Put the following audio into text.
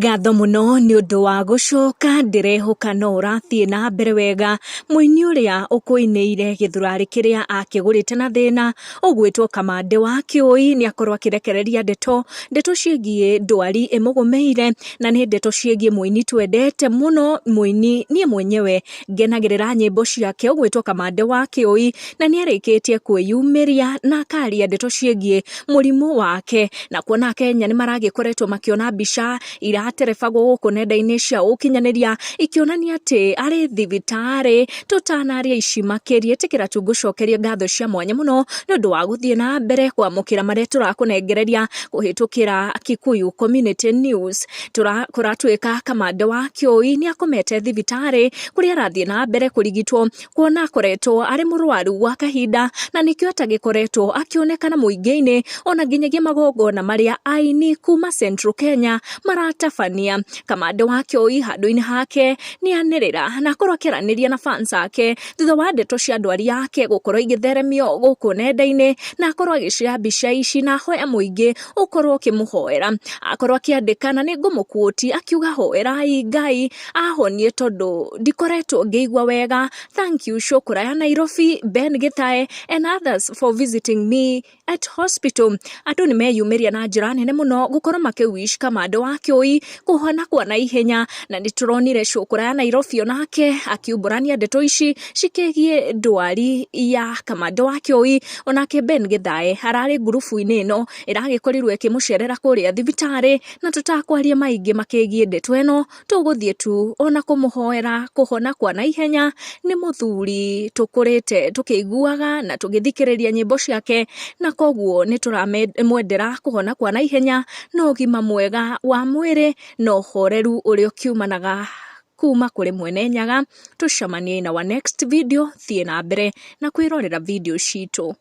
Ngatho muno ni undu wa gucoka ndirehoka no urathie na mbere wega muini uria ukuineire githurari kiria akigurite na thina ugwitwo Kamande wa Kioi ni akorwa kirekereria ndeto ciegie ndwari imugumeire na ni ndeto ciegie muini twendete muno muini nie mwenyewe ngenagirira nyimbo ciake ugwitwo Kamande wa Kioi na ni arikitie kwiyumiria na akaria ndeto ciegie murimu wake na kuona Kenya ni maragikoretwo makiona mbica iraterebagwo guku nenda-ini cia ukinyaniria ikionania ati ari Thibitari tutanaria ici makirie tikira tungucokeria ngatho cia mwanya muno ni undu wa guthie na mbere kwamukira maria turakunengereria kuhitukira Kikuyu Community News kuratwika Kamande wa Kioi ni akomete Thibitari kuria arathie na mbere kurigitwo kuona akoretwo ari murwaru wa kahinda na nikio atagikoretwo akionekana muingi-ini ona nginyagia magongona maria aini kuma Central Kenya maratafania. Kamande wa Kioi handu-ini hake ni anirira na akorwo akiraniria na fans ake thutha wa ndeto cia ndwari yake gukorwo igitheremio guku nenda-ini na akorwo agicira mbica ici na hoya muingi ukorwo ukimuhoera akorwo akiandika na ni ngumukuoti akiuga hoerai Ngai ahonie tondu ndikoretwo ngiigua wega. Thank you Shukura ya Nairobi Ben Gitae and others for visiting me at hospital. Andu ni meyumiria na njira nene muno gukorwo makiwish Kamande wa Kioi kuhona kwa na ihenya na nituronire Shukura ya Nairobi onake akiumburania ndeto ici cikigie ndwari ya Kamande wa Kioi. Onake Ben Gitae harari ngurubu-ini ino iragikorirwe ikimucerera kuria Thibitari na tutakwaria maingi makigie ndeto ino tuguthie tu ona kumuhoera kuhona kwa na ihenya. Ni muthuri tukurite tukiguaga na tugithikiriria nyimbo ciake na koguo ni turamwendera kuhona kwa na ihenya no gima mwega wa mwiri no horeru uria ukiumanaga kuma kuri mwene nyaga. Tucamanie na wa next video thie na mbere na kwirorera video citu.